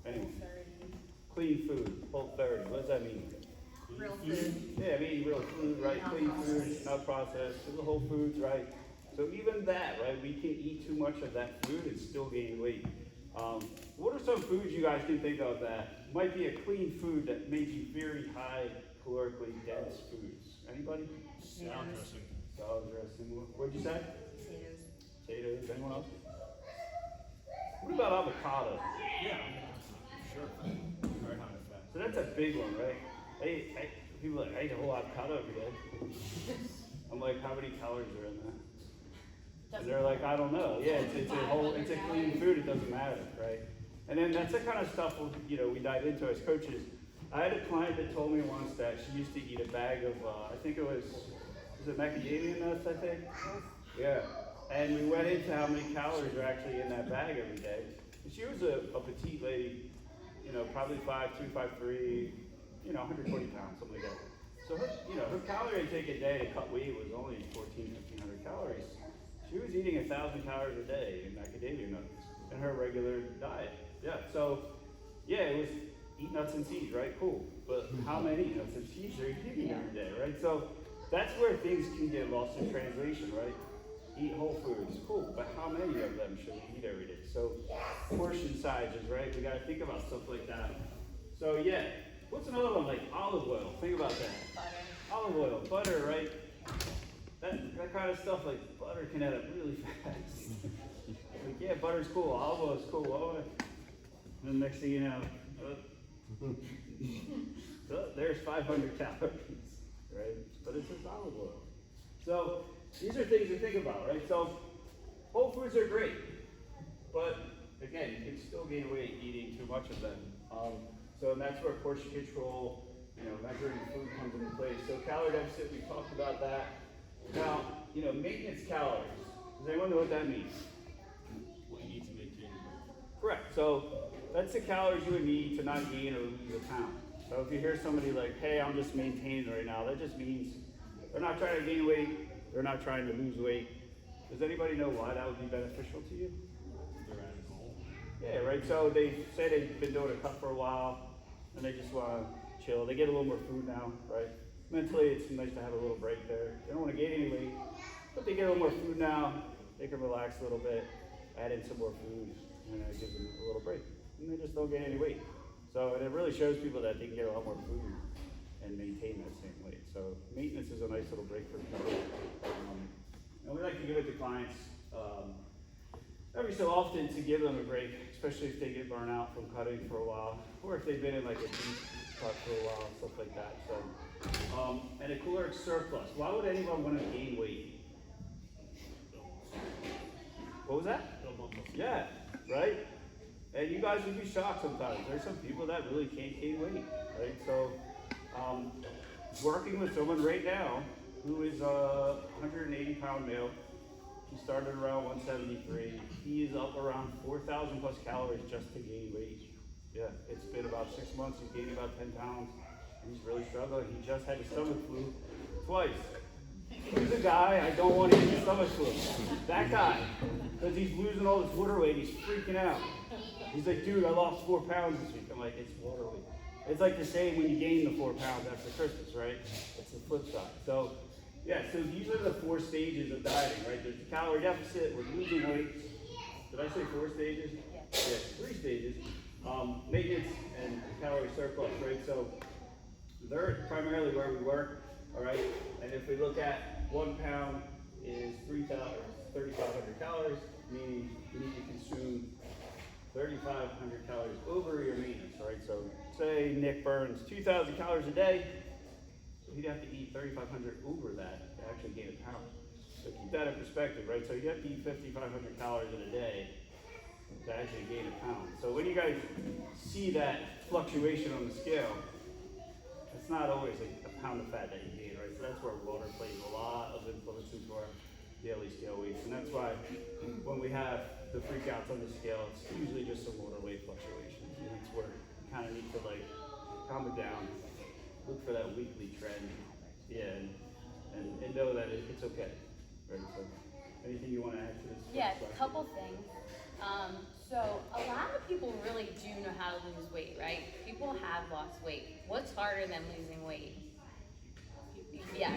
Anyone? 30. Clean food, Whole 30. What does that mean? Real food. Yeah, I mean real food, right? Not Clean food, processed. not processed, the whole foods, right? So even that, right? We can eat too much of that food and still gain weight. What are some foods you guys can think of that might be a clean food that may be very high calorically dense foods? Anybody? Salad dressing. Salad dressing. What'd you say? Potatoes. Potatoes. Anyone else? What about avocado? Yeah, sure. Very high in fat. So that's a big one, right? People are like, I eat a whole avocado every day. I'm like, how many calories are in that? And they're like, I don't know. Yeah, it's a clean food. It doesn't matter, right? And then that's the kind of stuff we dive into as coaches. I had a client that told me once that she used to eat a bag of, I think it was it macadamia nuts? I think. Yeah. And we went into how many calories are actually in that bag every day. And she was a petite lady, probably 5'2", 5'3", 120 pounds, something like that. So her calorie intake a day to cut weight was only 1,500 calories. She was eating 1,000 calories a day in macadamia nuts in her regular diet. Yeah, so it was eat nuts and seeds, right? Cool. But how many nuts and seeds are you eating every day, right? So that's where things can get lost in translation, right? Eat whole foods, cool. But how many of them should we eat every day? So portion sizes, right? We got to think about stuff like that. So what's another one like olive oil? Think about that. Butter. Olive oil, butter, right? That kind of stuff, like butter can add up really fast. Like, butter's cool, olive oil's cool. Oh, and the next thing you know, there's 500 calories, right? But it's just olive oil. So these are things to think about, right? So whole foods are great, but again, you can still gain weight eating too much of them. So that's where portion control, measuring food comes into place. So calorie deficit, we talked about that. Now, maintenance calories. Does anyone know what that means? What you need to maintain your weight. Correct. So that's the calories you would need to not gain or lose a pound. So if you hear somebody like, hey, I'm just maintaining right now, that just means they're not trying to gain weight, they're not trying to lose weight. Does anybody know why that would be beneficial to you? They're at a goal. Yeah, right. So they say they've been doing a cut for a while and they just want to chill. They get a little more food now, right? Mentally, it's nice to have a little break there. They don't want to gain any weight, but they get a little more food now. They can relax a little bit, add in some more food, and it gives them a little break. And they just don't gain any weight. So and it really shows people that they can get a lot more food and maintain that same weight. So maintenance is a nice little break for people. And we like to give it to clients every so often to give them a break, especially if they get burnt out from cutting for a while, or if they've been in like a deep cut for a while, stuff like that. So, and a caloric surplus. Why would anyone want to gain weight? What was that? Yeah, right? And you guys would be shocked sometimes. There's some people that really can't gain weight, right? So, working with someone right now who is a 180-pound male. He started around 173. He is up around 4,000 plus calories just to gain weight. Yeah, it's been about 6 months. He's gained about 10 pounds. He's really struggling. He just had a stomach flu twice. He's a guy I don't want to get stomach flu. That guy, because he's losing all this water weight. He's freaking out. He's like, dude, I lost 4 pounds this week. I'm like, it's water weight. It's like the same when you gain the 4 pounds after Christmas, right? It's the flip side. So these are the 4 stages of dieting, right? There's the calorie deficit, we're losing weight. Did I say 4 stages? Yeah, 3 stages. Maintenance and calorie surplus, right? So they're primarily where we work, all right? And if we look at 1 pound is 3,500 calories, meaning you need to consume 3,500 calories over your maintenance, right? So say Nick burns 2,000 calories a day, so he'd have to eat 3,500 over that to actually gain a pound. So keep that in perspective, right? So you have to eat 5,500 calories in a day to actually gain a pound. So when you guys see that fluctuation on the scale, it's not always a pound of fat that you gain, right? So that's where water plays a lot of influence into our daily scale weights. And that's why when we have the freakouts on the scale, it's usually just some water weight fluctuations. And that's where you kind of need to calm it down, look for that weekly trend, and know that it's okay, right? So anything you want to add to this? Yeah, a couple things. So a lot of people really do know how to lose weight, right? People have lost weight. What's harder than losing weight? Yeah,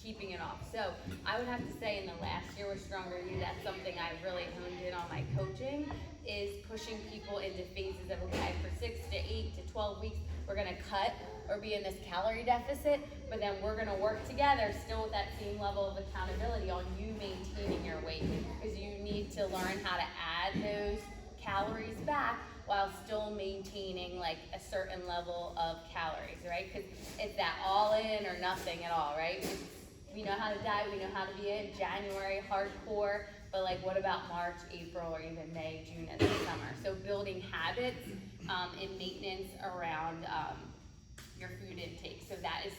keeping it off. So I would have to say in the last year with Stronger You, that's something I really honed in on my coaching, is pushing people into phases of, okay, for 6 to 8 to 12 weeks, we're gonna cut or be in this calorie deficit, but then we're gonna work together still with that same level of accountability on you maintaining your weight, because you need to learn how to add those calories back while still maintaining like a certain level of calories, right? Because it's that all in or nothing at all, right? We know how to diet, we know how to be in January, hardcore, but like what about March, April, or even May, June, and the summer? So building habits and maintenance around your food intake. So that is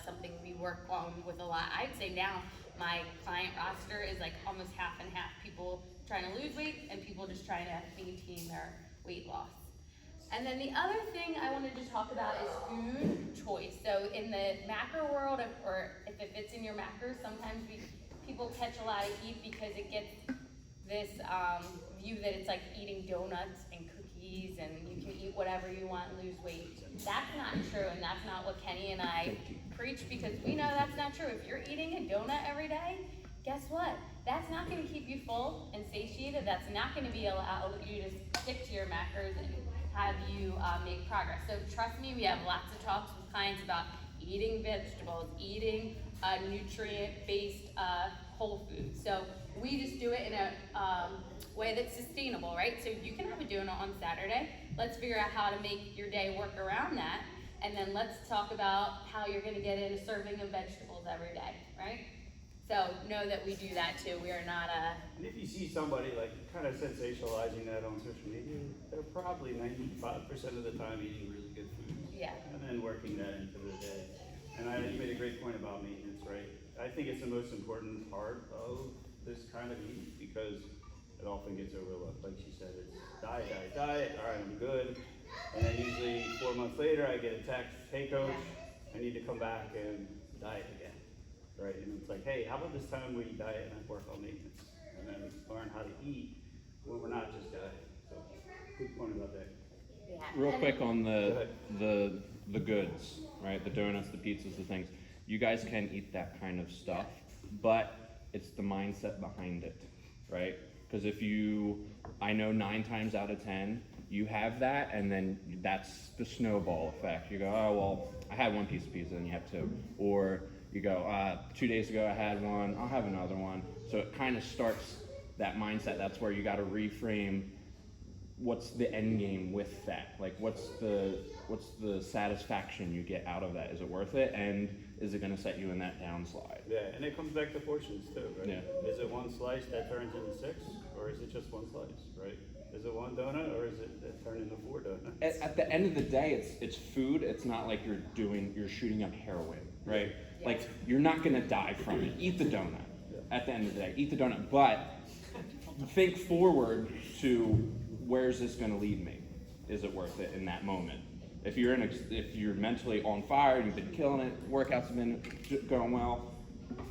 something we work on with a lot. I'd say now my client roster is like almost half and half, people trying to lose weight and people just trying to maintain their weight loss. And then the other thing I wanted to talk about is food choice. So in the macro world, or if it fits in your macros, sometimes people catch a lot of heat because it gets this view that it's like eating donuts and cookies and you can eat whatever you want and lose weight. That's not true, and that's not what Kenny and I preach, because we know that's not true. If you're eating a donut every day, guess what? That's not going to keep you full and satiated. That's not going to be allow you to stick to your macros and have you make progress. So trust me, we have lots of talks with clients about eating vegetables, eating nutrient-based whole foods. So we just do it in a way that's sustainable, right? So you can have a donut on Saturday. Let's figure out how to make your day work around that. And then let's talk about how you're going to get in a serving of vegetables every day, right? So know that we do that too. We are not And if you see somebody like kind of sensationalizing that on social media, they're probably 95% of the time eating really good food. Yeah. And then working that into the day. And you made a great point about maintenance, right? I think it's the most important part of this kind of eat, because it often gets overlooked. Like she said, it's diet. All right, I'm good. And then usually 4 months later, I get a text, hey coach, I need to come back and diet again. Right, and it's like, hey, how about this time we diet and work on maintenance, and then learn how to eat when we're not just dieting. So, good point about that. Yeah. Real quick on the goods, right? The donuts, the pizzas, the things. You guys can eat that kind of stuff, but it's the mindset behind it, right? Because I know 9 times out of 10, you have that, and then that's the snowball effect. You go, oh well, I had 1 piece of pizza, and you have 2, or you go, 2 days ago I had one, I'll have another one. So it kind of starts that mindset. That's where you got to reframe what's the end game with that. Like what's the satisfaction you get out of that? Is it worth it? And is it going to set you in that downslide? Yeah, and it comes back to portions too, right? Yeah. Is it 1 slice that turns into 6, or is it just 1 slice, right? Is it 1 donut, or is it that turn into 4 donuts? At the end of the day, it's food. It's not like you're shooting up heroin, right? Yeah. Like you're not gonna die from it. Eat the donut. Yeah. At the end of the day, eat the donut. But think forward to where's this gonna lead me? Is it worth it in that moment? If you're mentally on fire, you've been killing it, workouts have been going well,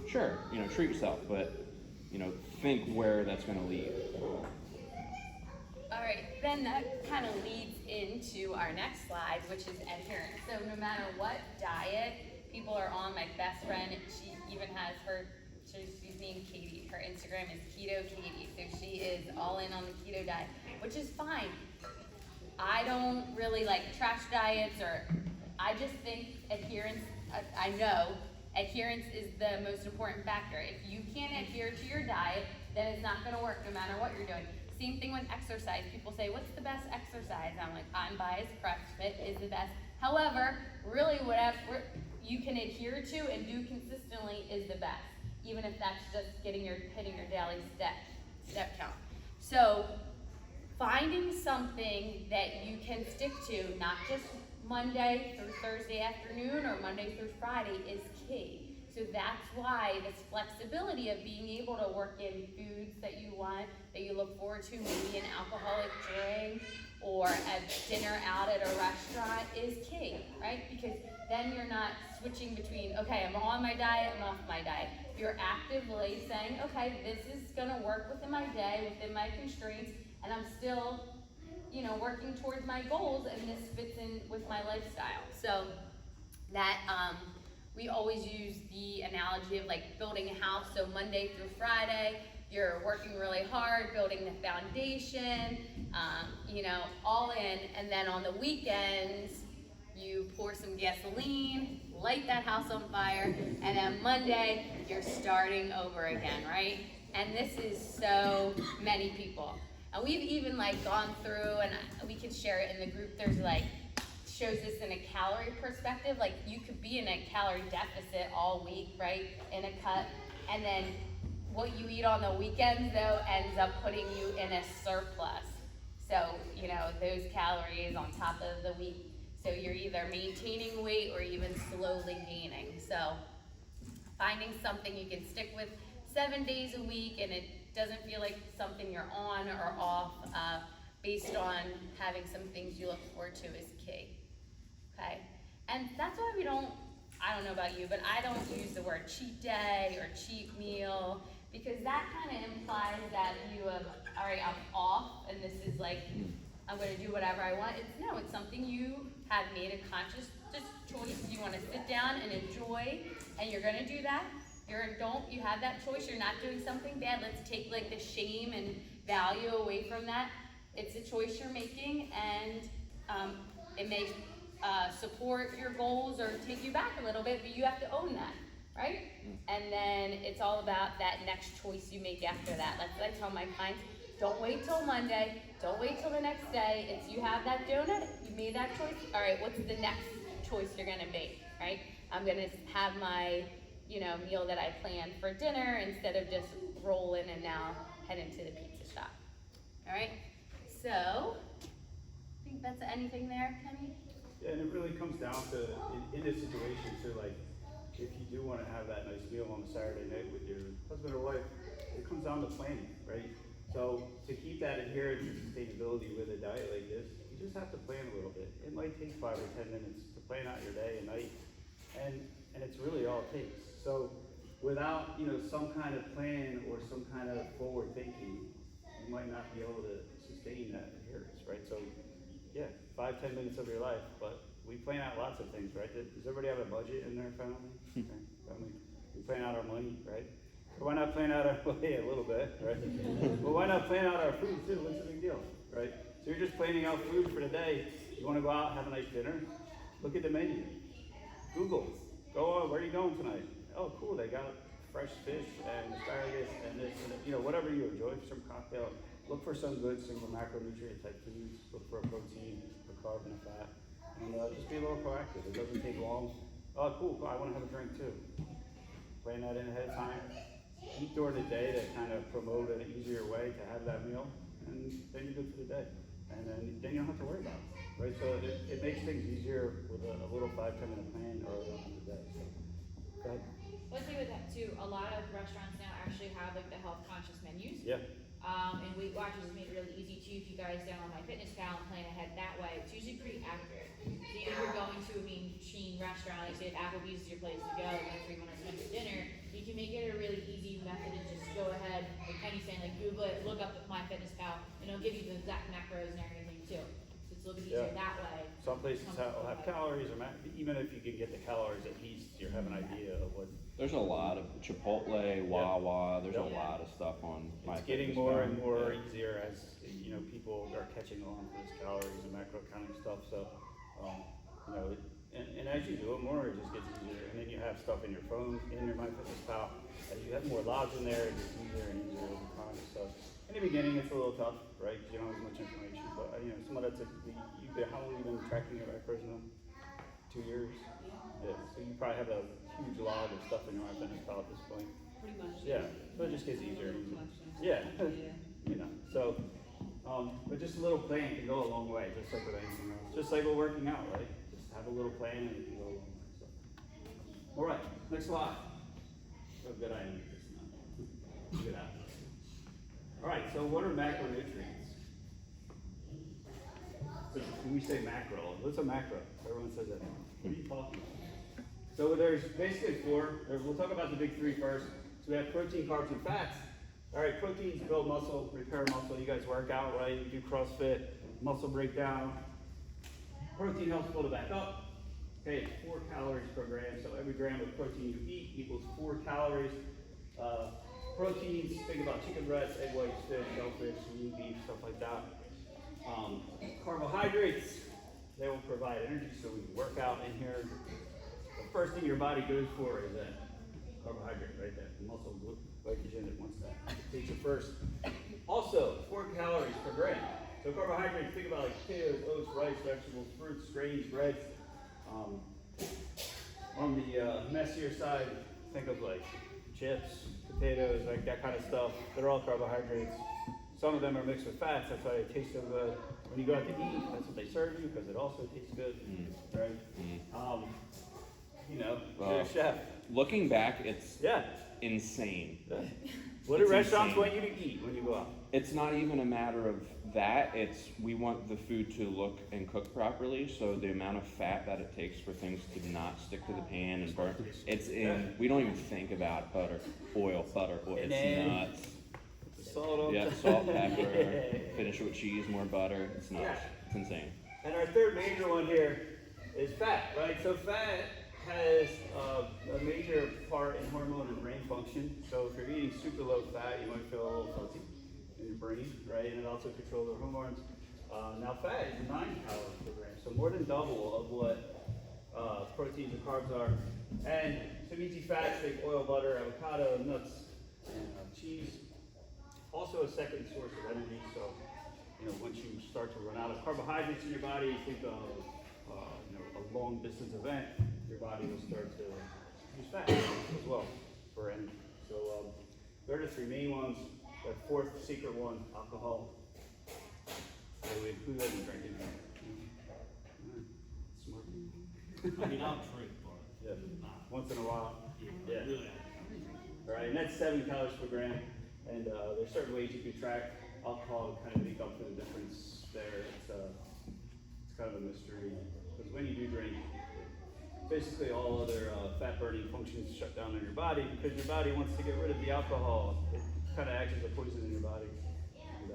sure, treat yourself. But think where that's gonna lead. All right, then that kind of leads into our next slide, which is adherence. So no matter what diet people are on, my best friend, she even has she's named Katie. Her Instagram is Keto Katie. So she is all in on the keto diet, which is fine. I don't really like trash diets, or I just think adherence, I know adherence is the most important factor. If you can't adhere to your diet, then it's not gonna work no matter what you're doing. Same thing with exercise. People say, what's the best exercise? I'm like, I'm biased, CrossFit is the best. However, really whatever you can adhere to and do consistently is the best, even if that's just hitting your daily step count. So finding something that you can stick to, not just Monday through Thursday afternoon or Monday through Friday, is key. So that's why this flexibility of being able to work in foods that you want, that you look forward to, maybe an alcoholic drink or a dinner out at a restaurant, is key, right? Because then you're not switching between, okay, I'm on my diet, I'm off my diet. You're actively saying, okay, this is gonna work within my day, within my constraints, and I'm still, you know, working towards my goals, and this fits in with my lifestyle. So that, we always use the analogy of like building a house. So Monday through Friday, you're working really hard, building the foundation, you know, all in, and then on the weekends, you pour some gasoline, light that house on fire, and then Monday, you're starting over again, right? And this is so many people. And we've even like gone through, and we could share it in the group, there's like, shows this in a calorie perspective, like you could be in a calorie deficit all week, right, in a cut, and then what you eat on the weekends though ends up putting you in a surplus. So, you know, those calories on top of the week. So you're either maintaining weight or even slowly gaining. So finding something you can stick with 7 days a week and it doesn't feel like something you're on or off, based on having some things you look forward to is key. Okay? And that's why I don't know about you, but I don't use the word cheat day or cheat meal, because that kind of implies that you have, all right, I'm off, and this is like, I'm going to do whatever I want. It's something you have made a conscious choice. You want to sit down and enjoy, and you're going to do that. You're an adult, you have that choice. You're not doing something bad. Let's take like the shame and value away from that. It's a choice you're making, and it may support your goals or take you back a little bit, but you have to own that, right? And then it's all about that next choice you make after that. That's what I tell my clients. Don't wait till Monday. Don't wait till the next day. It's you have that donut, you made that choice. All right, what's the next choice you're gonna make, right? I'm gonna have my, you know, meal that I planned for dinner instead of just roll in and now head into the pizza shop. All right, so I think that's anything there, Kenny? Yeah, and it really comes down to, in this situation, to like, if you do want to have that nice meal on a Saturday night with your husband or wife, it comes down to planning, right? So to keep that adherence and sustainability with a diet like this, you just have to plan a little bit. It might take 5 or 10 minutes to plan out your day and night, and it's really all it takes. So without, you know, some kind of plan or some kind of forward thinking, you might not be able to sustain that adherence, right? So yeah, 5, 10 minutes of your life, but we plan out lots of things, right? Does everybody have a budget in their family? Family? We plan out our money, right? So why not plan out our, well, yeah, a little bit, right? But why not plan out our food too? What's the big deal, right? So you're just planning out food for the day. You wanna go out, have a nice dinner? Look at the menu. Google, go on, where are you going tonight? Oh, cool, they got fresh fish and asparagus and this and that, you know, whatever you enjoy, some cocktail. Look for some good single macronutrient type foods. Look for a protein, a carb, and a fat. And just be a little proactive. It doesn't take long. Oh, cool, I want to have a drink too. Plan that in ahead of time. Eat during the day to kind of promote an easier way to have that meal. And then you're good for the day. And then you don't have to worry about it. Right? So it makes things easier with a little 5-10 minute plan early on in the day. So, go ahead. One thing with that too, a lot of restaurants now actually have like the health conscious menus. Yeah. And Weight Watchers has made it really easy too. If you guys download MyFitnessPal and plan ahead that way, it's usually pretty accurate. So if you're going to a chain restaurant, like say if Applebee's is your place to go, and that's where you want to spend your dinner, you can make it a really easy method and just go ahead, like Kenny's saying, like Google it, look up MyFitnessPal, and it'll give you the exact macros and everything too. So it's a little bit easier that way. Some places will have calories, or even if you can get the calories, at least you have an idea of what. There's a lot of Chipotle, Wawa. There's a lot of stuff on It's getting more and more easier as you know people are catching on to this calories and macro counting stuff. So you know, and as you do it more, it just gets easier. And then you have stuff in your phone, in your MyFitnessPal. As you have more logs in there, it gets easier and easier over time. So in the beginning, it's a little tough, right? You don't have as much information, but you know, some of that's how long have you been tracking your macros now? 2 years. Yeah. So you probably have a huge log of stuff in your MyFitnessPal at this point. Pretty much. Yeah. So it just gets easier. Yeah. You know. So, but just a little plan can go a long way, just like with anything else. Just like with working out, right? Just have a little plan and it can go a long way. So. All right. Next slide. Oh, good idea. Good out. All right. So what are macronutrients? So when we say macro, what's a macro? Everyone says that. What are you talking about? So there's basically 4. We'll talk about the big 3 first. So we have protein, carbs, and fats. All right, proteins build muscle, repair muscle. You guys work out, right? You do CrossFit, muscle breakdown. Protein helps build it back up. Okay, it's 4 calories per gram. So every gram of protein you eat equals 4 calories. Proteins, think about chicken breasts, egg whites, fish, shellfish, lean beef, stuff like that. Carbohydrates, they will provide energy so we can work out in here. The first thing your body goes for is that carbohydrate right there. The muscle glycogen that wants that. Takes it first. Also, 4 calories per gram. So carbohydrates, think about like potatoes, oats, rice, vegetables, fruits, grains, breads. On the messier side, think of like chips, potatoes, like that kind of stuff. They're all carbohydrates. Some of them are mixed with fats, that's why they taste so good. When you go out to eat, that's what they serve you because it also tastes good, right? You know, you're a chef. Looking back, it's Yeah. insane. What do It's restaurants insane. want you to eat when you go out? It's not even a matter of that. It's we want the food to look and cook properly. So the amount of fat that it takes for things to not stick to the pan and burn, it's in. We don't even think about oil. And It's then- nuts. Put the salt on Yeah, top. salt, pepper. Finish it with cheese, more butter. It's nuts. Yeah. It's insane. And our third major one here is fat, right? So fat has a major part in hormone and brain function. So if you're eating super low fat, you might feel a little fuzzy in your brain, right? And it also controls the hormones. Now fat is 9 calories per gram, so more than double of what proteins and carbs are. And some easy fats like oil, butter, avocado, nuts, and cheese. Also a second source of energy. So, you know, once you start to run out of carbohydrates in your body, you think of you know, a long distance event, your body will start to use fat as well for energy. So there are the 3 main ones. The 4th secret one, alcohol. So who doesn't drink it? Smart. I mean, I'll drink, but Yeah. not. Once in a while. Yeah. Really. All right, and that's 7 calories per gram. And there's certain ways you can track alcohol to kind of make up for the difference there. It's kind of a mystery because when you do drink, basically all other fat burning functions shut down in your body because your body wants to get rid of the alcohol. It kind of acts as a poison in your body. And,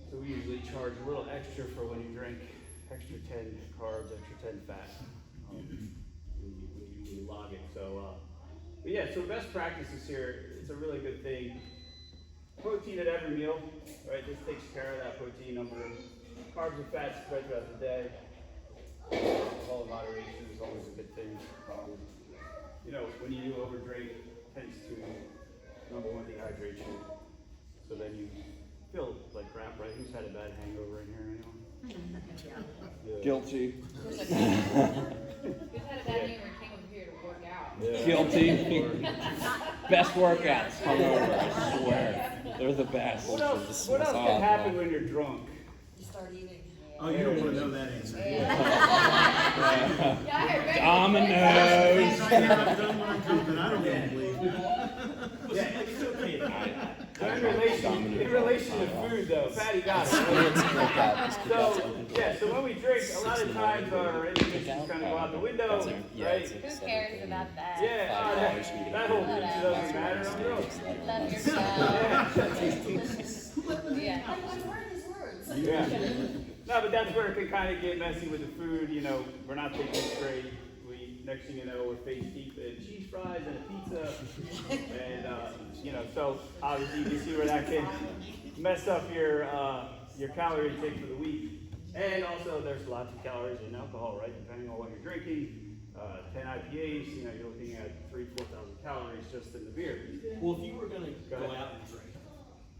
so we usually charge a little extra for when you drink, extra 10 carbs, extra 10 fat when you log it. So, but yeah, so the best practices here, it's a really good thing. Protein at every meal, right? This takes care of that protein number. Carbs and fats spread throughout the day. All in moderation is always a good thing. You know, when you do overdrink, it tends to, number one, dehydration. So then you feel like crap, right? Who's had a bad hangover in here, anyone? Yeah. Guilty. Who's had a bad name or came over here to work out? Yeah. Guilty. Best workouts hungover, I swear. They're the best. What else can happen when you're drunk? You start eating. Oh, you don't want to know that answer. Yeah, I heard Greg- Dominoes. I've done when I'm drunk, I don't really believe. Yeah. It's okay. In relation to food, though, Patty got it. Right? So when we drink, a lot of times our inhibitions kind of go out the window, right? Who cares about that? Yeah, that whole picture doesn't matter. I'm drunk. Love yourself. Yeah. I'm learning his words. Yeah. No, but that's where it can kind of get messy with the food. You know, we're not thinking straight. Next thing you know, we're face deep in cheese fries and a pizza. And, you know, so obviously you can see where that can mess up your calorie intake for the week. And also there's lots of calories in alcohol, right? Depending on what you're drinking. 10 IPAs, you know, you're looking at 3,000-4,000 calories just in the beer. Well, if you were gonna Go go ahead. out and drink,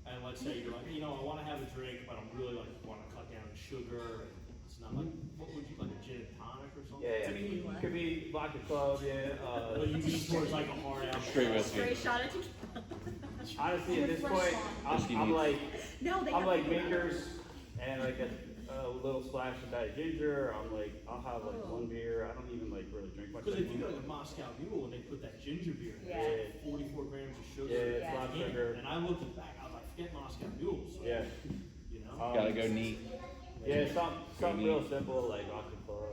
and let's say you're like, you know, I want to have a drink, but I'm really like want to cut down on sugar. And it's not like, what would you like, a gin and tonic or something? Yeah, I mean, it could be vodka club, yeah. Well, you lean towards like a hard alcohol. Straight whiskey. Straight shot at tequila. Honestly, at this With point, fresh Whiskey I'm needs- like, No, they I'm have like to- makers and like a little splash of diet ginger. I'm like, I'll have like one beer. I don't even like really drink much. Because if you anymore. go to Moscow Mule and they put that ginger beer in Yeah. there, it's like 44 grams of sugar. Yeah, it's a Yeah. lot of in it. sugar. And I looked at back, I was like, forget Moscow Mule. So, Yeah. You know? Gotta go neat. Yeah, something Creamy. real simple like vodka club,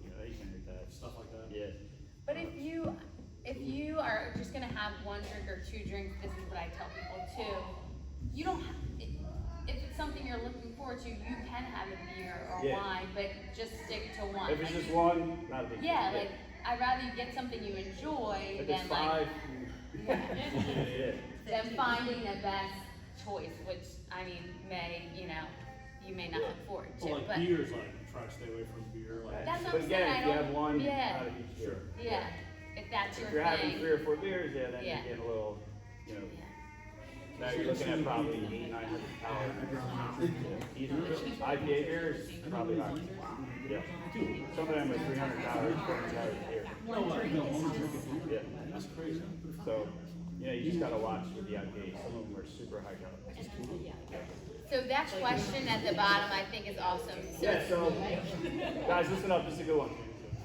you know, you can drink that. Stuff like that. Yeah. But if if you are just gonna have one drink or two drinks, this is what I tell people too. You don't have, if it's something you're looking forward to, you can have a beer or Yeah. wine, but just stick to one. If it's Like, just one, not a big deal. yeah, like, I'd rather you get something you enjoy If than it's like, 5, yeah, yeah. than finding the best choice, which, I mean, you may not look forward to, Well, like but, beers, like try to stay away from beer, like. That's what But I'm saying, again, I if you don't- have one, yeah. not a huge deal. yeah, if that's your If you're having thing. 3 or 4 beers, yeah, then Yeah. you're getting a little, you know, Yeah. now you're looking at probably 800-900 calories. Easy. IPA beers, probably higher. Yeah. Some of them are 300 calories, 400 calories a beer. Yeah. That's crazy. So, you just gotta watch with the IPA. Some of them are super high calories. So that question at the bottom, I think, is awesome. Yeah, so, guys, listen up, this is a good one.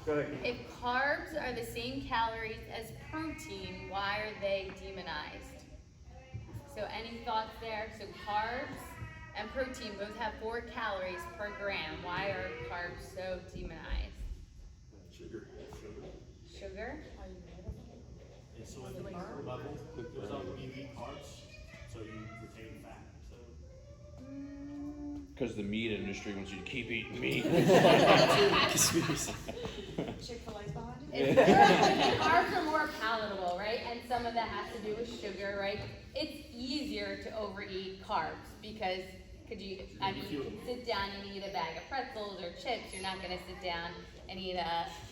Go ahead. If carbs are the same calories as protein, why are they demonized? So any thoughts there? So carbs and protein both have 4 calories per gram. Why are carbs so demonized? Sugar. Sugar? And so when the carb level goes up when you eat carbs, so you retain fat, so. Because the meat industry wants you to keep eating meat. Chick-fil-A's behind it? It's carbs are more palatable, right? And some of that has to do with sugar, right? It's easier to overeat carbs because you sit down and eat a bag of pretzels or chips. You're not gonna sit down and eat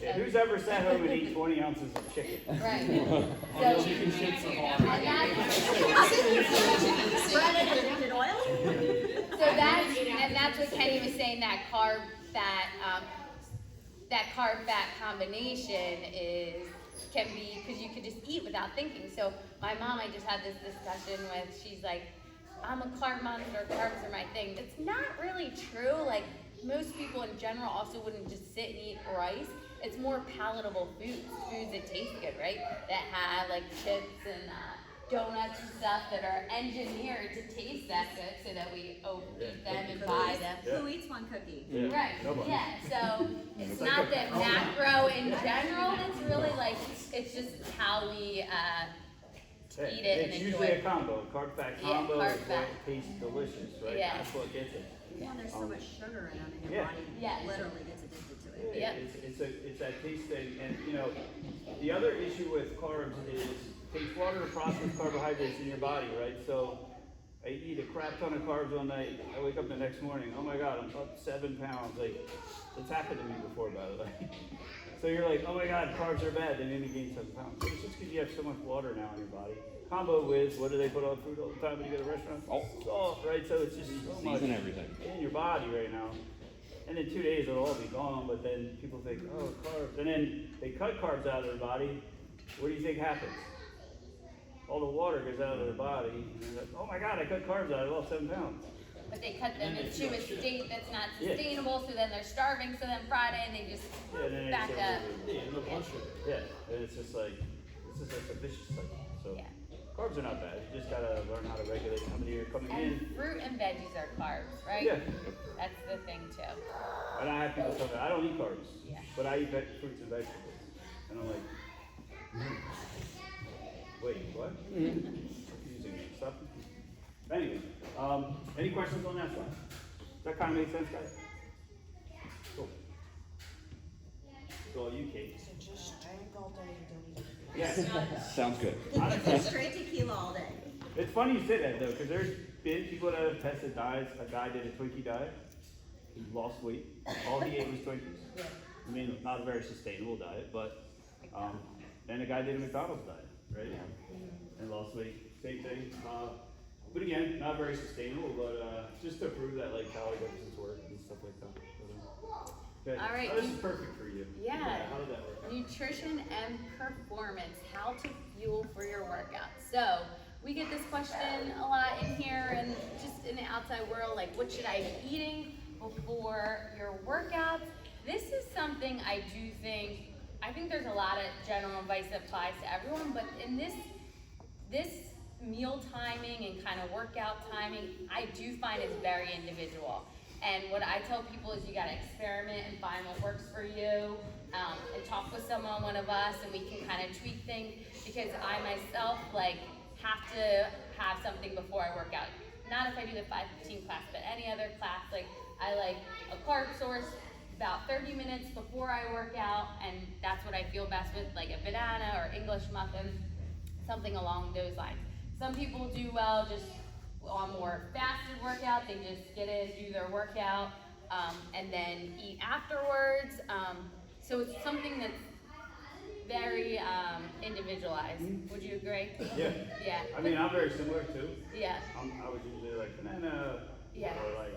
Yeah, who's ever sat home and eat 20 ounces of chicken? right. Oh, chicken shits are hard. And that's what Kenny was saying, that carb fat combination can be, because you could just eat without thinking. So my mom, I just had this discussion with, she's like, I'm a carb monster, carbs are my thing. That's not really true. Like, most people in general also wouldn't just sit and eat rice. It's more palatable foods that taste good, right? That have like chips and donuts and stuff that are engineered to taste that good so that we overeat them and buy them. Yeah. Who eats one cookie? Yeah. Right, Nobody. yeah, so it's It's not like that macro in general, it's really like, it's just how we Yeah, eat it and it's enjoy usually a it. combo. Carb fat Yeah, combo carb is fat. what tastes delicious, right? Yeah. That's what gets it. Well, there's so much sugar in them, and Yeah. your body Yeah. literally gets addicted to it. Yep. It's that taste thing, and the other issue with carbs is it takes water to process carbohydrates in your body, right? So I eat a crap ton of carbs all night. I wake up the next morning, oh my god, I'm up 7 pounds. Like, it's happened to me before, by the way. So you're like, oh my god, carbs are bad. They made me gain 7 pounds. But it's just because you have so much water now in your body. Combo with, what do they put on food all the time when you go to restaurants? Salt. Salt, right? So it's just so much Season everything. in your body right now. And in 2 days it'll all be gone, but then people think, oh, carbs. And then they cut carbs out of their body. What do you think happens? All the water goes out of their body. And they're like, oh my god, I cut carbs out, I lost 7 pounds. But they cut them into a state that's not sustainable, so then they're starving, so then Friday, and they just Yeah, and then back it's up. Yeah, no blood sugar. Yeah, and it's just like a vicious cycle. So Yeah. carbs are not bad. You just gotta learn how to regulate how many are coming And in. fruit and veggies are carbs, right? Yeah. That's the thing too. And I have people tell me, I don't eat carbs, Yeah. but I eat fruits and vegetables. And I'm like, wait, what? Confusing me. Stop confusing me. Anyway, any questions on that slide? Does that kind of make sense, guys? Cool. So you, Kate. So just drink all day and don't eat. Yeah. Sounds good. Honestly, Straight tequila all day. it's funny you say that though, because there's been people that have tested diets. A guy did a Twinkie diet. He lost weight. All he ate was Twinkies. I mean, not a very sustainable diet, but then a guy did a McDonald's diet, right? And lost weight. Same thing. But again, not very sustainable, but just to prove that like calorie deficits work and stuff like that. Okay. All right. Oh, this is perfect for you. Yeah. How did that work? Nutrition and performance, how to fuel for your workout. So we get this question a lot in here and just in the outside world, like what should I be eating before your workouts? This is something I think there's a lot of general advice that applies to everyone, but in this meal timing and kind of workout timing, I do find it's very individual. And what I tell people is you gotta experiment and find what works for for you, and talk with one of us, and we can kind of tweak things, because I myself, like, have to have something before I work out. Not if I do the 5:15 class, but any other class, like, I like a carb source about 30 minutes before I work out, and that's what I feel best with, like a banana or English muffin, something along those lines. Some people do well just on more fasted workout, they just get in, do their workout, and then eat afterwards. So it's something that's very individualized. Would you agree? Yeah. Yeah. I mean, I'm very similar too. Yeah. I was usually like banana, Yeah. or like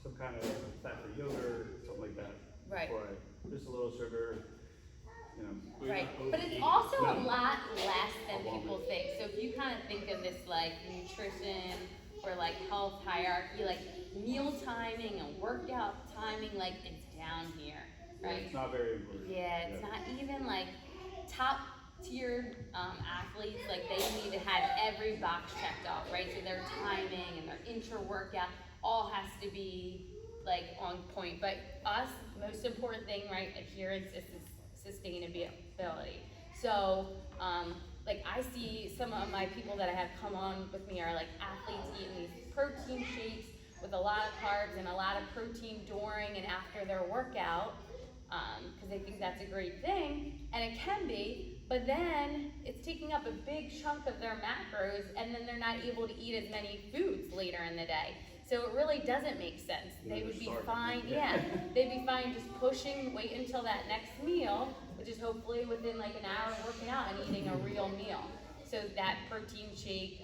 some kind of fat-free yogurt, something like that. Right. Before just a little sugar, you know. Right, but it's also a lot less than people think. So if you kind of think of this like nutrition or like health hierarchy, like meal timing and workout timing, like it's down here, right? It's not very important. Yeah, it's not even like top tier athletes, like they need to have every box checked off, right? So their timing and their intra-workout all has to be like on point. But us, most important thing, right, adherence is sustainability. So, like I see some of my people that I have come on with me are like athletes eating these protein shakes with a lot of carbs and a lot of protein during and after their workout, because they think that's a great thing, and it can be, but then it's taking up a big chunk of their macros, and then they're not able to eat as many foods later in the day. So it really doesn't make sense. They would be fine, they'd be fine just pushing, wait until that next meal, which is hopefully within like an hour of working out and eating a real meal. So that protein shake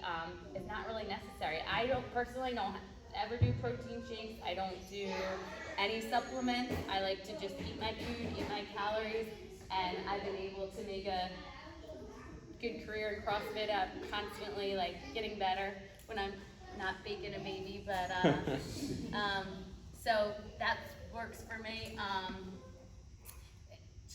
is not really necessary. I don't ever do protein shakes. I don't do any supplements. I like to just eat my food, eat my calories, and I've been able to make a good career in CrossFit. I'm constantly like getting better when I'm not baking a baby, but so that works for me.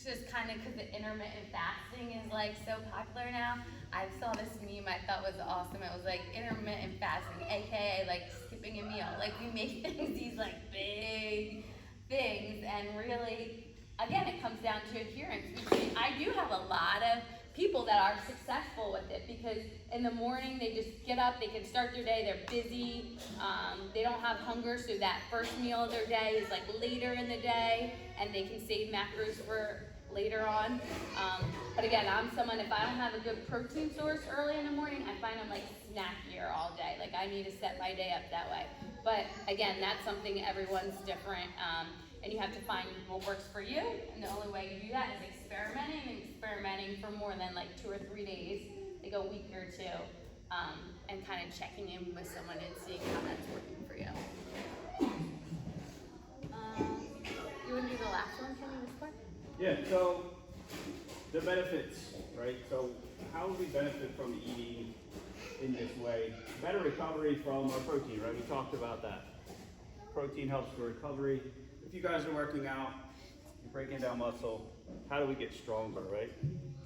Just kind of because the intermittent fasting is like so popular now. I saw this meme I thought was awesome. It was like intermittent fasting, aka like skipping a meal. Like we make these like big things, and really, again, it comes down to adherence. I do have a lot of people that are successful with it, because in the morning they just get up, they can start their day, they're busy, they don't have hunger, so that first meal of their day is like later in the day, and they can save macros for later on. But again, I'm someone, if I don't have a good protein source early in the morning, I find I'm like snackier all day. Like I need to set my day up that way. But again, that's something, everyone's different. And you have to find what works for you, and the only way you do that is experimenting for more than like 2 or 3 days, like a week or two, and kind of checking in with someone and seeing how that's working for you. You want to do the last one, Kenny, this part? Yeah, so the benefits, right? So how do we benefit from eating in this way? Better recovery from our protein, right? We talked about that. Protein helps for recovery. If you guys are working out, you're breaking down muscle, how do we get stronger, right?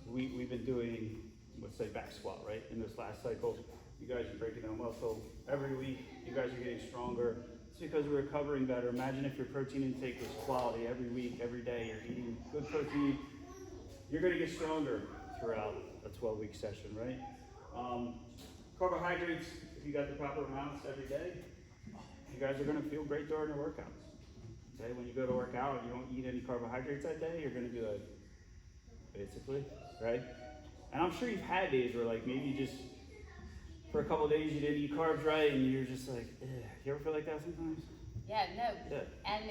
We've been doing, let's say, back squat, right? In this last cycle, you guys are breaking down muscle. Every week, you guys are getting stronger. It's because we're recovering better. Imagine if your protein intake was quality every week, every day. You're eating good protein. You're going to get stronger throughout a 12-week session, right? Carbohydrates, if you got the proper amounts every day, you guys are going to feel great during your workouts. Okay, when you go to work out and you don't eat any carbohydrates that day, you're going to be like, basically, right? And I'm sure you've had days where like maybe just for a couple of days you didn't eat carbs right, and you're just like, ugh. You ever feel like that sometimes? Yeah, no. Yeah. And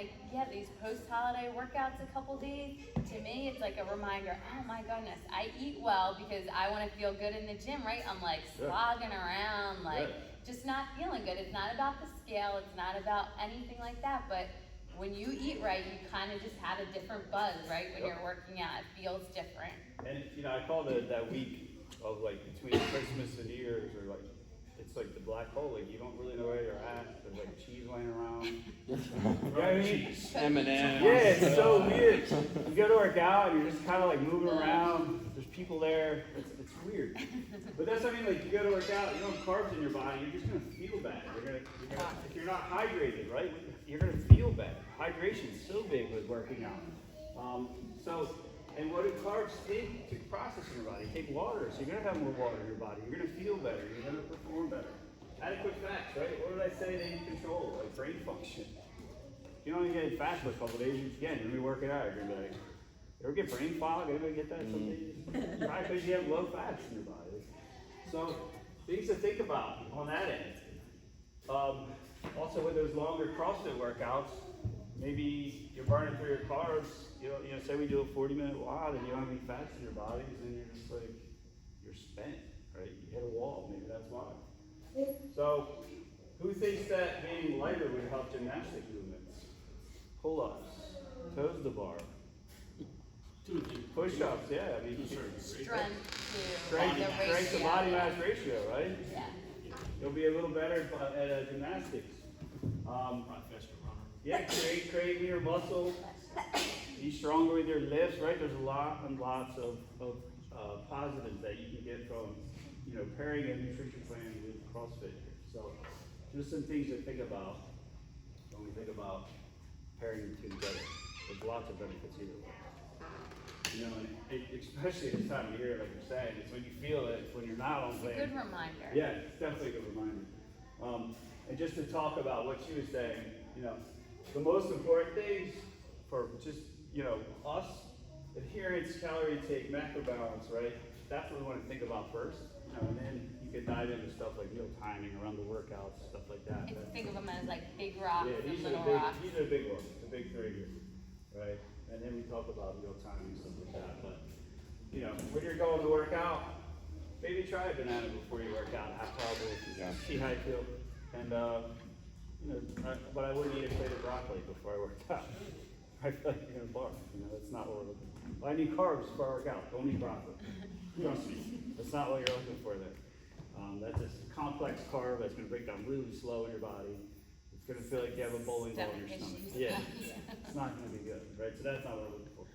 these post-holiday workouts a couple days, to me, it's like a reminder, oh my goodness, I eat well because I want to feel good in the gym, right? I'm like slogging around, like just not feeling good. It's not about the scale, it's not about anything like that, but when you eat right, you kind of just have a different buzz, right? When you're working out, it feels different. And I call that week of like between Christmas and New Year's, or like it's like the black hole. Like you don't really know where you're at. There's like cheese laying around. You know what I mean? M&M's. Yeah, it's so weird. You go to work out and you're just kind of like moving around. There's people there. It's weird. But that's what I mean. Like you go to work out, you don't have carbs in your body. You're just gonna feel bad. If you're not hydrated, right? You're gonna feel bad. Hydration's so big with working out. And what do carbs take to process in your body? Take water, so you're gonna have more water in your body. You're gonna feel better. You're gonna perform better. Adequate fats, right? What did I say they control? Like brain function. You don't even get fat for a couple days. Again, you're gonna be working out. You're gonna be like, you ever get brain fog? Anybody get that some days? Right, because you have low fats in your body. So things to think about on that end. Also, with those longer CrossFit workouts, maybe you're burning through your carbs. You know, say we do a 40-minute WOD and you don't have any fats in your body, and you're just like, you're spent, right? You hit a wall, maybe that's why. So, who thinks that being lighter would help gymnastic movements? Pull-ups, toes to bar, push-ups, yeah. I mean, Strength to strength the to ratio. body mass ratio, right? Yeah. You'll be a little better at gymnastics. Probably faster runner. Yeah, create your muscle. Be stronger with your lifts, right? There's lots of positives that you can get from, pairing a nutrition plan with CrossFit. So, just some things to think about when we think about pairing the two together. There's lots of benefits either way. And especially this time of year, like you're saying, it's when you feel it, it's when you're not on plan. Good reminder. Yeah, it's definitely a good reminder. And just to talk about what she was saying, the most important things for just, us, adherence, calorie intake, macro balance, right? That's what we want to think about first. And then you can dive into stuff like meal timing around the workouts, stuff like that. And think of them as like big rocks Yeah, and little rocks. these are the big ones, the big three here, right? And then we talk about meal timing and stuff like that. But, when you're going to work out, maybe try a banana before you work out, half probably, see how you feel. And, but I wouldn't eat a plate of broccoli before I worked out. I feel like you're gonna barf, that's not what we're looking for. Well, I need carbs before I work out, don't eat broccoli. Trust me, that's not what you're looking for there. That's a complex carb that's gonna break down really slow in your body. It's gonna feel like you have a bowling ball in your stomach. Yeah, it's not gonna be good, right? So that's not what we're looking for.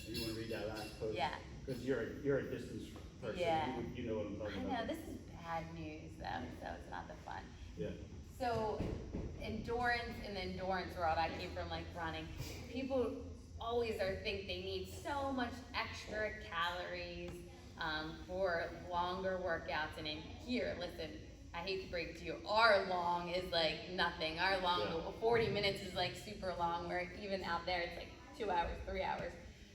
You wanna read that last post? Yeah. Because you're a distance person, Yeah. you know what I'm talking I know, about. this is bad news though, so it's not the fun. Yeah. So, endurance, in the endurance world, I came from like running. People always think they need so much extra calories for longer workouts. And in here, listen, I hate to break it to you, our long is like nothing. Our long, 40 minutes is like super long, where even out there it's like 2 hours, 3 hours.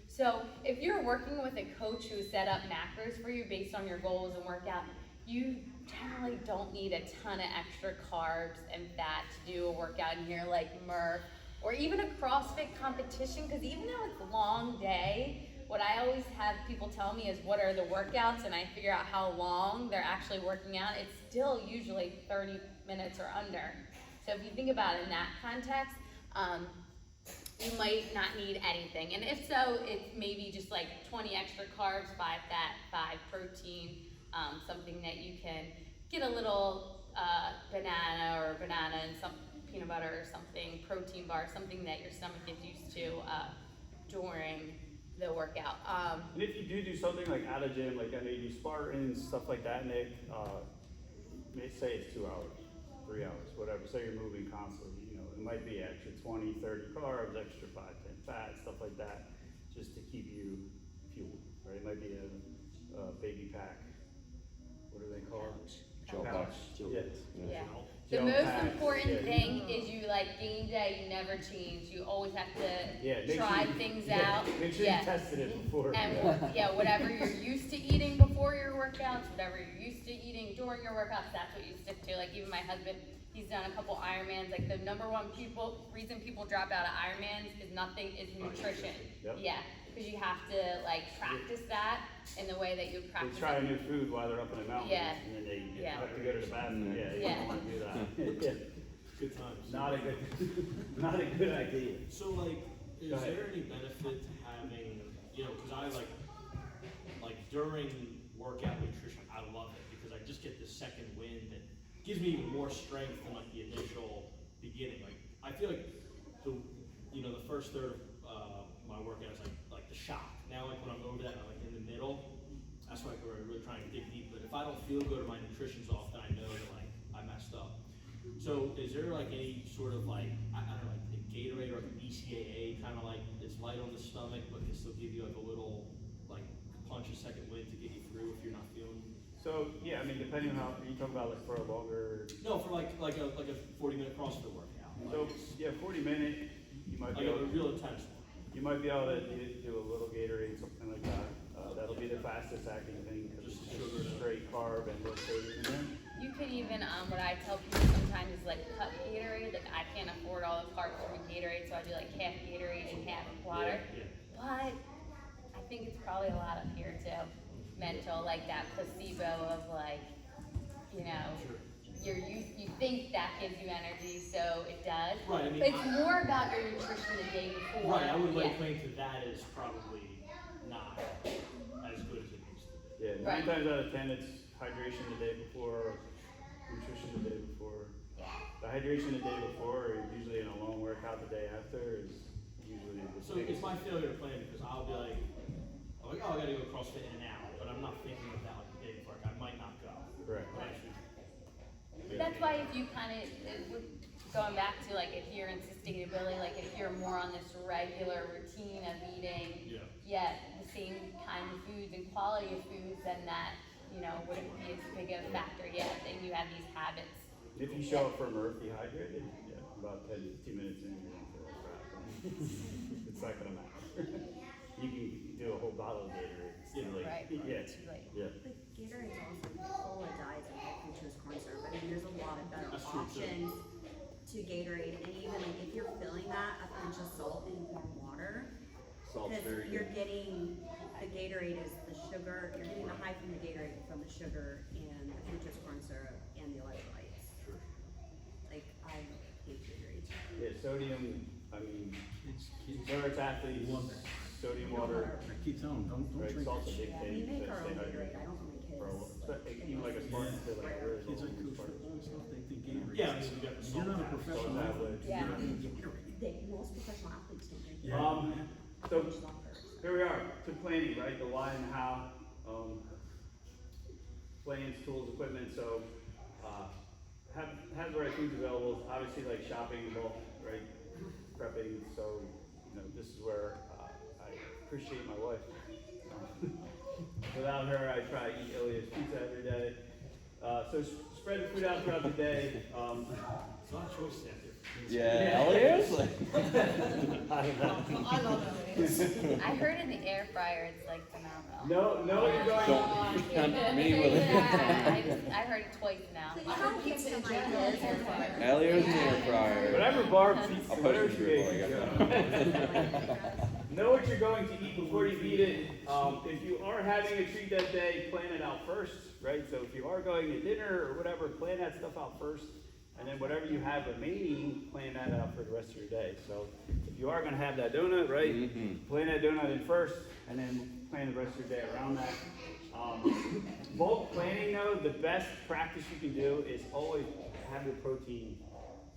So if you're working with a coach who set up macros for you based on your goals and workout, you generally don't need a ton of extra carbs and fat to do a workout in here like Murph or even a CrossFit competition, because even though it's a long day, what I always have people tell me is what are the workouts, and I figure out how long they're actually working out. It's still usually 30 minutes or under. So if you think about it in that context, you might not need anything. And if so, it's maybe just like 20 extra carbs, 5 fat, 5 protein, something that you can get a little banana and some peanut butter or something, protein bar, something that your stomach gets used to during the workout. And if you do something like at a gym, like I know you do Spartans, stuff like that, Nick, may say it's 2 hours, 3 hours, whatever. Say you're moving constantly, it might be extra 20, 30 carbs, extra 5, 10 fat, stuff like that, just to keep you fueled, right? It might be a baby pack. What do they call it? Gel Pouch. packs. Yeah. The Gel most packs, important yeah. thing is you like game day, you never change. You always have to Make try sure you- things yeah, out. Make sure you tested it before. And whatever you're used to eating before your workouts, whatever you're used to eating during your workouts, that's what you stick to. Like even my husband, he's done a couple Ironmans. Like the number one reason people drop out of Ironmans is nutrition. Yep. Yeah, because you have to like practice that in the way that you They practice. try a new food while they're up in the mountains, Yeah. and then they Yeah. have to go to the bathroom. Yeah, you Yeah. don't want to do that. Yeah. Good times. Not a good idea. So like, is Go ahead. there any benefit to having, because I like during workout nutrition, I love it because I just get this second wind that gives me even more strength than like the initial beginning. Like I feel like the first third of my workout is like the shock. Now like when I'm over that, I'm like in the middle. That's where I'm really trying to dig deep. But if I don't feel good or my nutrition's off, then I know that like I messed up. So is there like any sort of like I don't know, like Gatorade or like a BCAA, kind of like it's light on the stomach, but can still give you like a little like punch a second wind to get you through if you're not feeling. So, yeah, I mean, depending on how, you talk about like for a longer, No, for like a 40-minute CrossFit workout. so, yeah, 40 minute, you might be Like able a real intense one. you might be able to do a little Gatorade, something like that. That'll be the fastest acting thing, because it's just straight carb and no sodium in there. You can even, what I tell people sometimes is like cut Gatorade, like I can't afford all the carbs from Gatorade, so I do like half Gatorade and half water. Yeah. But I think it's probably a lot up here too, mental, like that placebo of like, you know, you think that gives you energy, so it does. Right, I mean, But it's more about your nutrition the day before. Right, I would lay Yeah. claim to that is probably not as good as it needs to be. Yeah, 9 Right. times out of 10, it's hydration the day before, nutrition the day before. The hydration the day before, or usually in a long workout the day after, is usually the So it's my failure to plan because I'll be like, oh, I gotta go CrossFit in an hour, but I'm not thinking of that like the day before. Like, I might not go. Correct. But I should. That's why if you kind of, going back to like adherence, sustainability, like if you're more on this regular routine of eating, Yeah. yet the same kind of foods and quality of foods, then that, you know, wouldn't be as big of a factor yet, then you have these habits. If you show up from Earth dehydrated, yeah, about 10, 15 minutes in, you're gonna feel like crap. It's not gonna matter. You can do a whole bottle of Gatorade. It's too late. Right. Yeah, Too late. yeah. But Gatorade's also full of dyes and high fructose corn syrup. I mean, there's a lot of better That's true, too. options to Gatorade, and even like if you're filling that, a pinch of salt in warm water. Salt's Because very you're good. getting, the Gatorade is the sugar, you're getting the high from the Gatorade from the sugar and the fructose corn syrup and the electrolytes. Sure. Like, I hate Gatorade. Yeah, sodium, I mean, Kids, whether it's athletes, Love it. sodium water, I keep telling them, don't right, drink salt's a that big shit. Yeah, we thing. make to our stay own hydrated. Gatorade, I don't want my For a while. kids. But even like a Spartan, feel like really Kids that low coach Spartan. football and stuff, they think Gatorade. Yeah, I mean, we got the You're salt not a tax. professional Salt athlete, tax. you're Yeah. not gonna get Gatorade. Most professional athletes don't drink Yeah. So, soccer. here we are, to planning, right, the why and how, plans, tools, equipment, so, have the right foods available, obviously like shopping, bulk, right, prepping, so, you know, this is where, I appreciate my wife. Without her, I try to eat Ilia's pizza every day, so spread the food out throughout the day, It's not a choice there. Yeah, Elliot? I love it. I heard in the air fryer it's like phenomenal. no, you're going. Don't tempt me with Yeah, I heard it twice now. Please don't keep it like this. Elliot's in the air fryer. Whatever Barb eats, I'll post whatever it she to your boy, makes. I Know what you're going to eat before you eat it. If you are having a treat that day, plan it out first, right? So if you are going to dinner or whatever, plan that stuff out first. And then whatever you have remaining, plan that out for the rest of your day. So if you are going to have that donut, right? Mhm. Plan that donut in first, and then plan the rest of your day around that. Bulk planning, though, the best practice you can do is always have your protein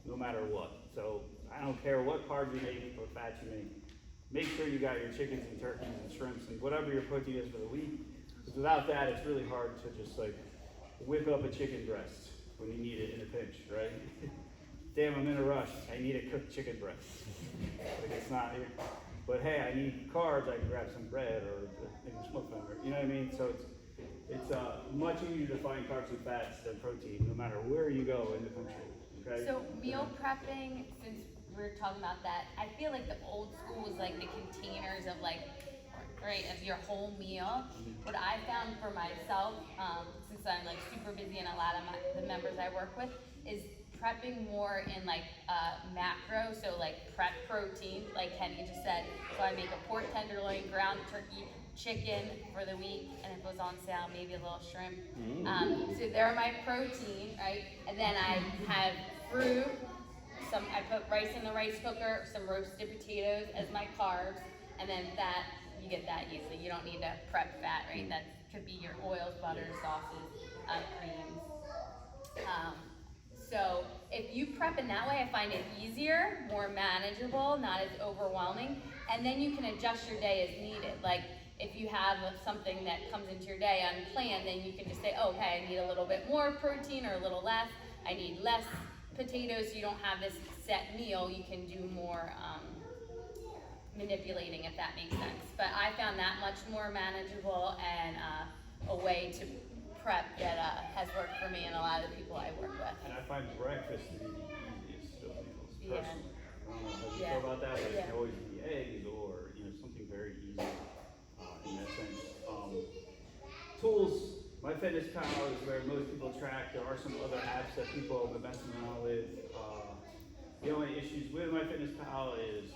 no matter what. So I don't care what carbs you make or fats you make. Make sure you got your chickens and turkeys and shrimps and whatever your protein is for the week. Because without that, it's really hard to just like whip up a chicken breast when you need it in a pinch, right? Damn, I'm in a rush. I need a cooked chicken breast. Like it's not here. But hey, I need carbs. I can grab some bread or a English muffin, or you know what I mean. So it's much easier to find carbs and fats than protein, no matter where you go in the country. Okay. So meal prepping, since we're talking about that, I feel like the old school was like the containers of like, right, of your whole meal. What I found for myself, since I'm like super busy and a lot of the members I work with, is prepping more in like macro, so like prep protein, like Kenny just said. So I make a pork tenderloin, ground turkey, chicken for the week, and if it was on sale, maybe a little shrimp. So they're my protein, right? And then I have fruit. I put rice in the rice cooker, some roasted potatoes as my carbs, and then that, you get that easily. You don't need to prep fat, right? That could be your oils, butters, sauces, creams. So if you prep in that way, I find it easier, more manageable, not as overwhelming, and then you can adjust your day as needed. Like if you have something that comes into your day unplanned, then you can just say, oh, okay, I need a little bit more protein or a little less. I need less potatoes, so you don't have this set meal, you can do more, manipulating, if that makes sense. But I found that much more manageable and, a way to prep that, has worked for me and a lot of the people I work with. And I find breakfast to be the easiest of meals, Yeah. personally. I don't know how you Yeah. feel about that, but it Yeah. can always be eggs or, something very easy, in that sense. Tools, MyFitnessPal is where most people track. There are some other apps that people have been messing around with. The only issues with MyFitnessPal is,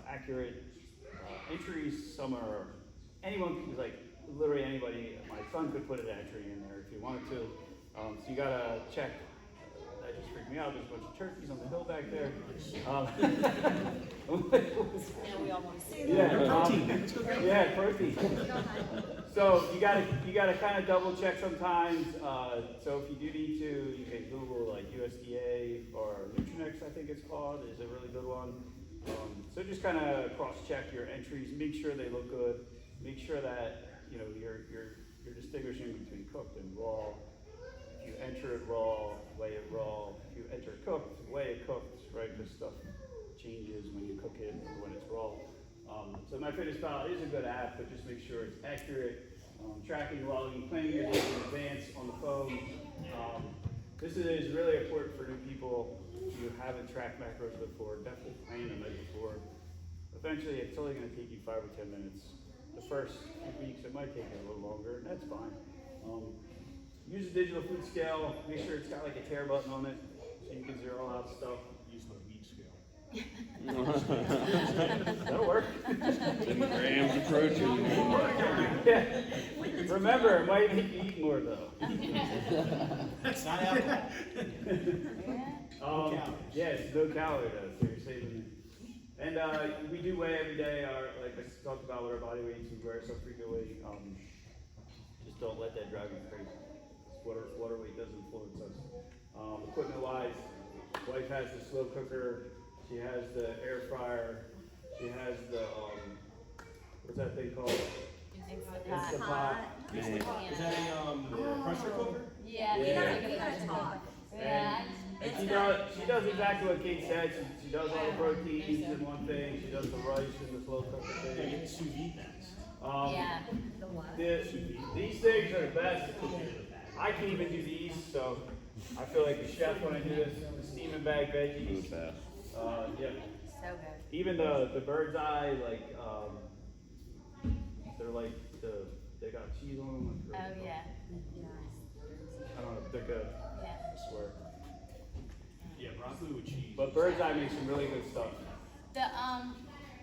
accurate, entries. Some are, literally anybody, my son could put an entry in there if he wanted to. So you gotta check. That just freaked me out. There's a bunch of turkeys on the hill back there. Now we all wanna see that. Yeah, Protein, let's go grab it. yeah, protein. So you gotta kind of double check sometimes. So if you do need to, you can Google like USDA or Nutrinex, I think it's called, is a really good one. So just kind of cross check your entries, make sure they look good, make sure that you're distinguishing between cooked and raw. If you enter it raw, weigh it raw. If you enter it cooked, weigh it cooked, right? Because stuff changes when you cook it and when it's raw. So MyFitnessPal is a good app, but just make sure it's accurate. Tracking, logging, planning your day in advance on the phone. This is really important for new people. If you haven't tracked macros before, definitely plan them before. Eventually, it's only going to take you 5 or 10 minutes. The first few weeks, it might take you a little longer, and that's fine. Use a digital food scale. Make sure it's got like a tear button on it, so you can zero out stuff. Use my weed scale. That'll work. 10 grams of protein. Yeah. Remember, it might make you eat more though. It's not alcohol. Yeah, it's no calorie though, so you're saving it. And we do weigh every day. Like I talked about with our body weights, we wear some frequently. Just don't let that drive you crazy. Water weight does influence us. Equipment wise, wife has the slow cooker. She has the air fryer. She has the what's that thing called? Instapot. Instapot. Is that a pressure cooker? Yeah, Yeah. it's We like gotta a talk. Yeah. And she does exactly what Kate said. She does all the proteins in one thing. She does the rice in the slow cooker I thing. get the sous vide next. Yeah. The what? These things are the best. I can even do these, so I feel like the chef when I do this. The steam and bag veggies. Yeah. So good. Even the bird's eye, they're like they got cheese on them. Oh yeah. I don't know, they're good. Yeah. I swear. Yeah, broccoli with cheese. But bird's eye makes some really good stuff. The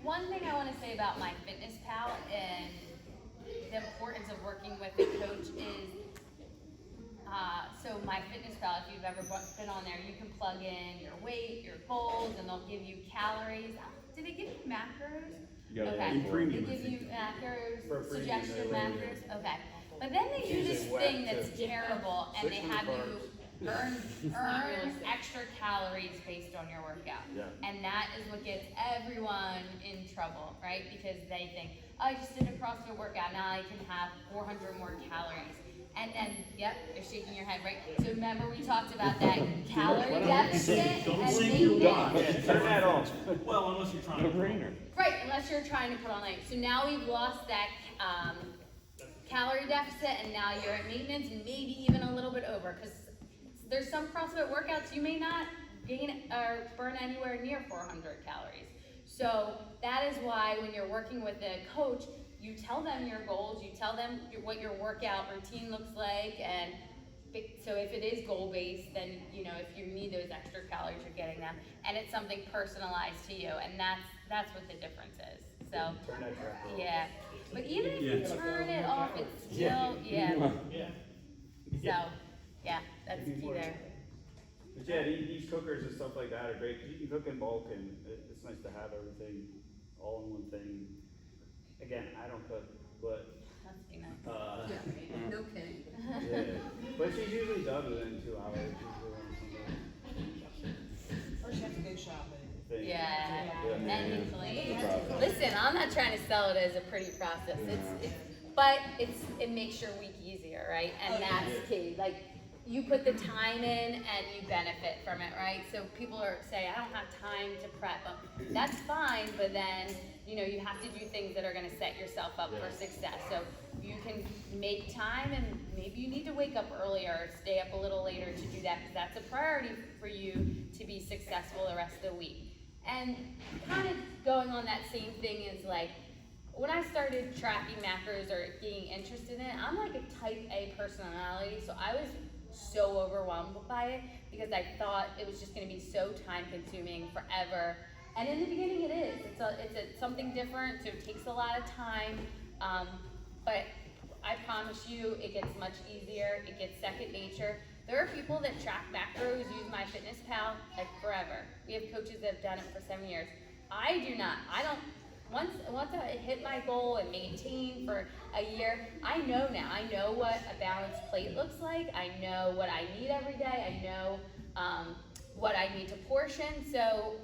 one thing I want to say about MyFitnessPal and the importance of working with a coach is so MyFitnessPal, if you've ever been on there, you can plug in your weight, your goals, and they'll give you calories. Do they give you macros? You gotta Okay. pay for it. Premium, They I give think. you macros, For premium, suggested they macros. Okay. But then they do this Using thing whack that's too. terrible, and they 600 have you carbs. earn extra calories based on your workout. Yeah. And that is what gets everyone in trouble, right? Because they think, oh, I just did a CrossFit workout, now I can have 400 more calories. And then, yep, you're shaking your head, right? So remember we talked about that calorie deficit and maintenance. Yeah, turn that off. Well, unless you're trying No to. brainer. Right, unless you're trying to put on weight. So now we've lost that calorie deficit, and now you're at maintenance, and maybe even a little bit over. Because there's some CrossFit workouts you may not gain or burn anywhere near 400 calories. So that is why when you're working with a coach, you tell them your goals, you tell them what your workout routine looks like, and so if it is goal-based, then, if you need those extra calories, you're getting them, and it's something personalized to you, and that's what the difference is, so, Turn that tracker off. yeah. But even if you Yeah. turn it off, it's still, Yeah. yeah, Yeah. so, yeah, that's key there. But yeah, these cookers and stuff like that are great, because you can cook in bulk, and it's nice to have everything all in one thing. Again, I don't cook, but, Must be nice. Yeah, no kidding. yeah. But she's usually done within 2 hours. Usually on Or she has to go shopping. some thing. Yeah, Yeah. and you clean. That's the problem. Listen, I'm not trying to sell it as a pretty process. But it makes your week easier, right? And Oh, that's yeah. key. Like, you put the time in and you benefit from it, right? So people are say, I don't have time to prep. That's fine, but then, you know, you have to do things that are gonna set yourself up for success. So you can make time, and maybe you need to wake up earlier or stay up a little later to do that, because that's a priority for you to be successful the rest of the week. And kind of going on that same thing is like, when I started tracking macros or being interested in it, I'm like a type A personality, so I was so overwhelmed by it because I thought it was just gonna be so time consuming forever. And in the beginning it is. It's something different, so it takes a lot of time. But I promise you, it gets much easier, it gets second nature. There are people that track macros, use MyFitnessPal, like forever. We have coaches that have done it for 7 years. I do not. I don't. Once I hit my goal and maintain for a year, I know now. I know what a balanced plate looks like. I know what I need every day. I know what I need to portion. So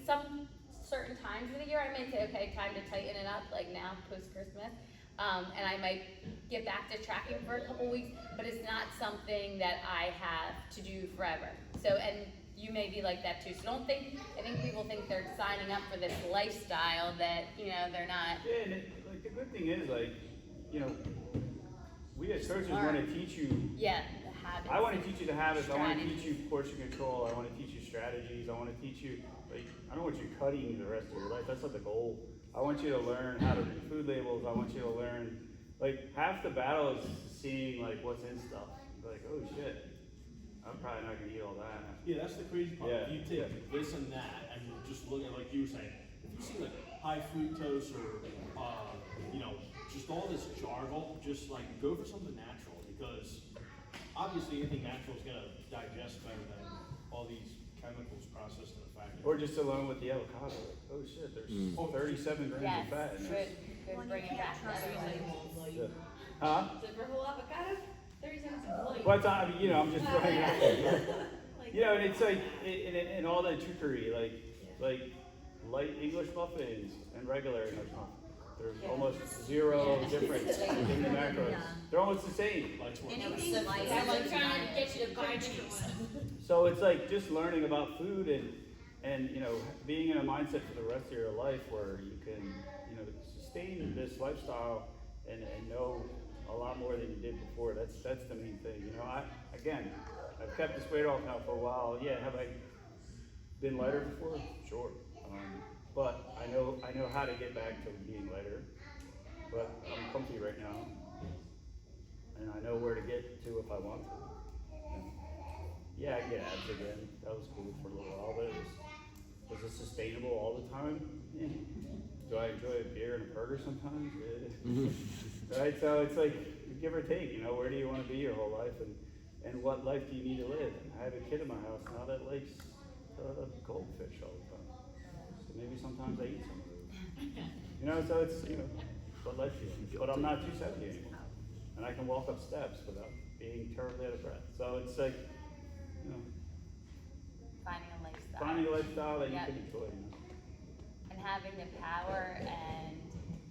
some certain times of the year, I might say, okay, time to tighten it up, like now, post-Christmas. And I might get back to tracking for a couple weeks, but it's not something that I have to do forever. So, and you may be like that too. So I think people think they're signing up for this lifestyle that, you know, they're not. Yeah, and like the good thing is, like, you know, we as coaches want to teach you. Yeah, the habits. I want to teach you the habits. I want to Strategies. teach you portion control. I want to teach you strategies. I want to teach you, like, I don't want you cutting the rest of your life. That's not the goal. I want you to learn how to read food labels. I want you to learn, like, half the battle is seeing, like, what's in stuff. Like, oh shit, I'm probably not gonna eat all that. Yeah, that's the crazy part. Yeah, You take this and that, and just look at, like you were saying, if you see like high fructose or, you know, just all this jargon, just like go for something natural, because obviously anything natural is gonna digest better than all these chemicals processed in the factory. Or just alone with the avocado. Like, oh shit, there's 37 grams Yes, of fat in good, this. good bringing back that. Yeah. Huh? So for a whole avocado, 30 cents is light. Well, I mean, you know, I'm just throwing it out there. You know, and it's like, and all that trickery, like light English muffins and regular English muffins. There's almost zero difference in the macros. Yeah. They're almost the same. Anything light. I'm like trying to get you to buy cheese. So it's like just learning about food and you know, being in a mindset for the rest of your life where you can, you know, sustain this lifestyle and know a lot more than you did before. That's the main thing. You know, I've kept this weight off now for a while. Yeah, have I been lighter before? Sure. But I know how to get back to being lighter. But I'm comfy right now, and I know where to get to if I want to. And yeah, I get abs again. That was cool for a little while, but was it sustainable all the time? Yeah. Do I enjoy a beer and a burger sometimes? Yeah. Right, so it's like give or take. You know, where do you want to be your whole life, and what life do you need to live? And I have a kid in my house now that likes goldfish all the time. So maybe sometimes I eat some of those. You know, so it's, you know, what life do you want? But I'm not 270 anymore, and I can walk up steps without being terribly out of breath. So it's like, you know, Finding a lifestyle. finding a lifestyle that you Yep. can enjoy. You know? And having the power and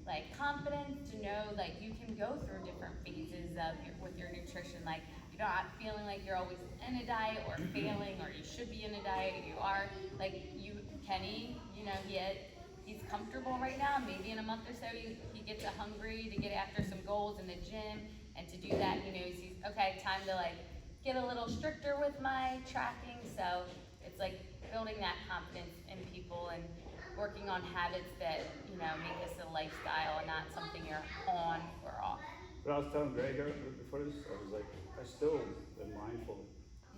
like confidence to know like you can go through different phases of with your nutrition. Like you're not feeling like you're always in a diet or failing or you should be in a diet. You are like Kenny, you know, he's comfortable right now. Maybe in a month or so he gets hungry to get after some goals in the gym, and to do that he knows he's okay, time to like get a little stricter with my tracking. So it's like building that confidence in people and working on habits that, you know, make this a lifestyle and not something you're on or off. But I was telling Greg before this, I was like, I still am mindful,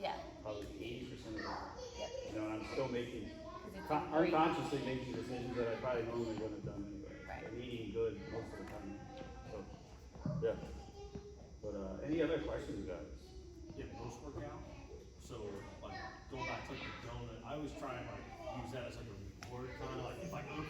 Yeah. probably 80% of the time. Yep. You know, and I'm still making, 'Cause it's a great- unconsciously making decisions that I probably normally wouldn't have done anyway. Right. I'm eating good most of the time. So, yeah. But any other questions, guys? Yeah, post-workout, so like going back to like the donut, I always try and like use that as like a reward kind of like if I go